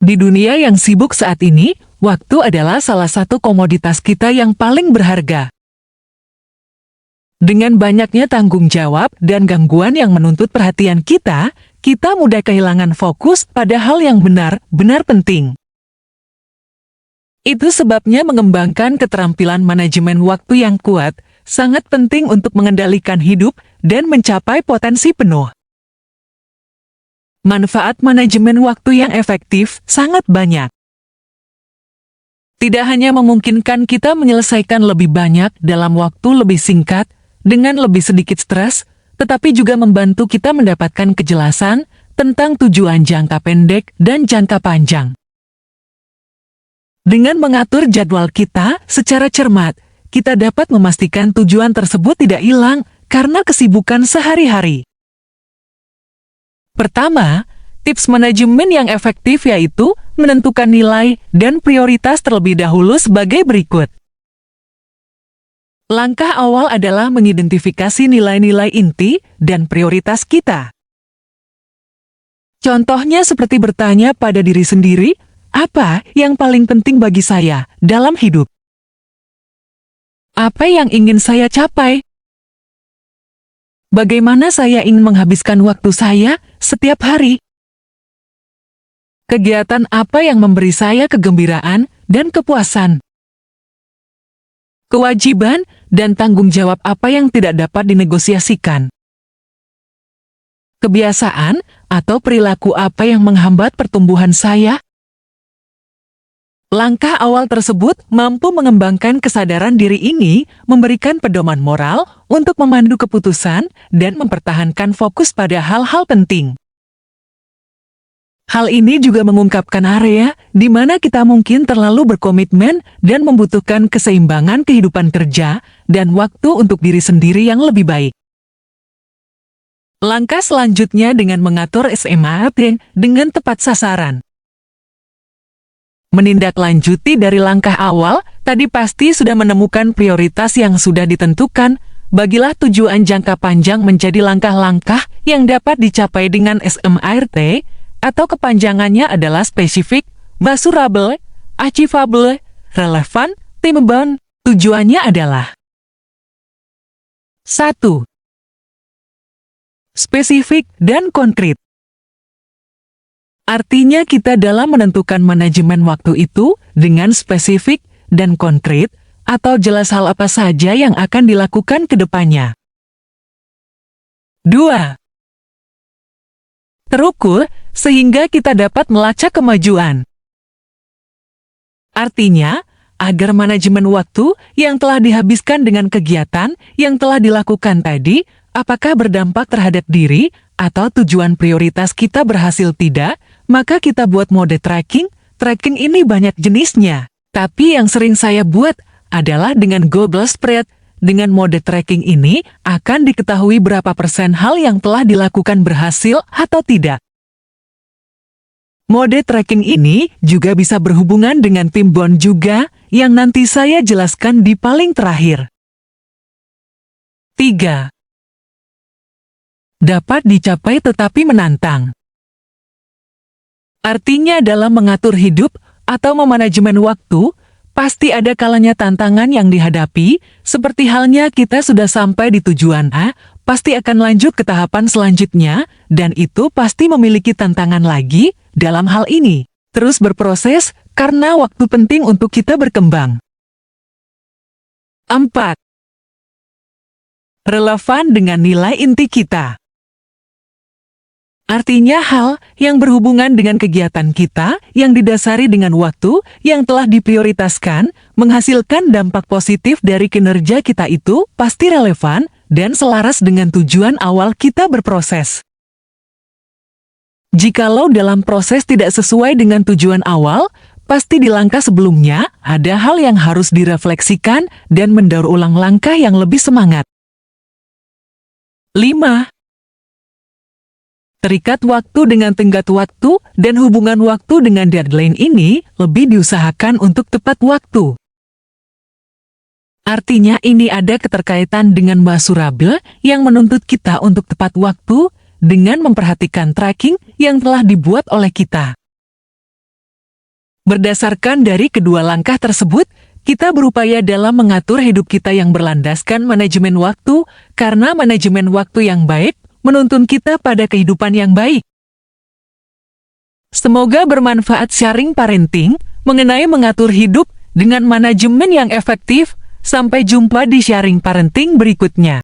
Di dunia yang sibuk saat ini, waktu adalah salah satu komoditas kita yang paling berharga. Dengan banyaknya tanggung jawab dan gangguan yang menuntut perhatian kita mudah kehilangan fokus pada hal yang benar-benar penting. Itu sebabnya mengembangkan keterampilan manajemen waktu yang kuat sangat penting untuk mengendalikan hidup dan mencapai potensi penuh. Manfaat manajemen waktu yang efektif sangat banyak. Tidak hanya memungkinkan kita menyelesaikan lebih banyak dalam waktu lebih singkat, dengan lebih sedikit stres, tetapi juga membantu kita mendapatkan kejelasan tentang tujuan jangka pendek dan jangka panjang. Dengan mengatur jadwal kita secara cermat, kita dapat memastikan tujuan tersebut tidak hilang karena kesibukan sehari-hari. Pertama, tips manajemen yang efektif yaitu menentukan nilai dan prioritas terlebih dahulu sebagai berikut. Langkah awal adalah mengidentifikasi nilai-nilai inti dan prioritas kita. Contohnya seperti bertanya pada diri sendiri, apa yang paling penting bagi saya dalam hidup? Apa yang ingin saya capai? Bagaimana saya ingin menghabiskan waktu saya setiap hari? Kegiatan apa yang memberi saya kegembiraan dan kepuasan? Kewajiban dan tanggung jawab apa yang tidak dapat dinegosiasikan? Kebiasaan atau perilaku apa yang menghambat pertumbuhan saya? Langkah awal tersebut mampu mengembangkan kesadaran diri ini, memberikan pedoman moral untuk memandu keputusan dan mempertahankan fokus pada hal-hal penting. Hal ini juga mengungkapkan area di mana kita mungkin terlalu berkomitmen dan membutuhkan keseimbangan kehidupan kerja dan waktu untuk diri sendiri yang lebih baik. Langkah selanjutnya dengan mengatur SMART dengan tepat sasaran. Menindaklanjuti dari langkah awal, tadi pasti sudah menemukan prioritas yang sudah ditentukan. Bagilah tujuan jangka panjang menjadi langkah-langkah yang dapat dicapai dengan SMART, atau kepanjangannya adalah spesifik, measurable, achievable, relevant, time-bound. Tujuannya adalah 1. Spesifik dan konkret. Artinya kita dalam menentukan manajemen waktu itu dengan spesifik dan konkret atau jelas hal apa saja yang akan dilakukan ke depannya. 2. Terukur sehingga kita dapat melacak kemajuan. Artinya, agar manajemen waktu yang telah dihabiskan dengan kegiatan yang telah dilakukan tadi, apakah berdampak terhadap diri atau tujuan prioritas kita berhasil tidak, maka kita buat mode tracking. Tracking ini banyak jenisnya, tapi yang sering saya buat adalah dengan Google Spread. Dengan mode tracking ini akan diketahui berapa persen hal yang telah dilakukan berhasil atau tidak. Mode tracking ini juga bisa berhubungan dengan time-bound juga, yang nanti saya jelaskan di paling terakhir. 3. Dapat dicapai tetapi menantang. Artinya dalam mengatur hidup atau memanajemen waktu, pasti ada kalanya tantangan yang dihadapi, seperti halnya kita sudah sampai di tujuan A, pasti akan lanjut ke tahapan selanjutnya, dan itu pasti memiliki tantangan lagi dalam hal ini. Terus berproses, karena waktu penting untuk kita berkembang. 4. Relevan dengan nilai inti kita. Artinya hal yang berhubungan dengan kegiatan kita yang didasari dengan waktu yang telah diprioritaskan, menghasilkan dampak positif dari kinerja kita itu pasti relevan dan selaras dengan tujuan awal kita berproses. Jikalau dalam proses tidak sesuai dengan tujuan awal, pasti di langkah sebelumnya ada hal yang harus direfleksikan dan mendaur ulang langkah yang lebih semangat. 5. Terikat waktu dengan tenggat waktu dan hubungan waktu dengan deadline ini lebih diusahakan untuk tepat waktu. Artinya ini ada keterkaitan dengan measurable yang menuntut kita untuk tepat waktu dengan memperhatikan tracking yang telah dibuat oleh kita. Berdasarkan dari kedua langkah tersebut, kita berupaya dalam mengatur hidup kita yang berlandaskan manajemen waktu, karena manajemen waktu yang baik menuntun kita pada kehidupan yang baik. Semoga bermanfaat sharing parenting mengenai mengatur hidup dengan manajemen yang efektif. Sampai jumpa di sharing parenting berikutnya.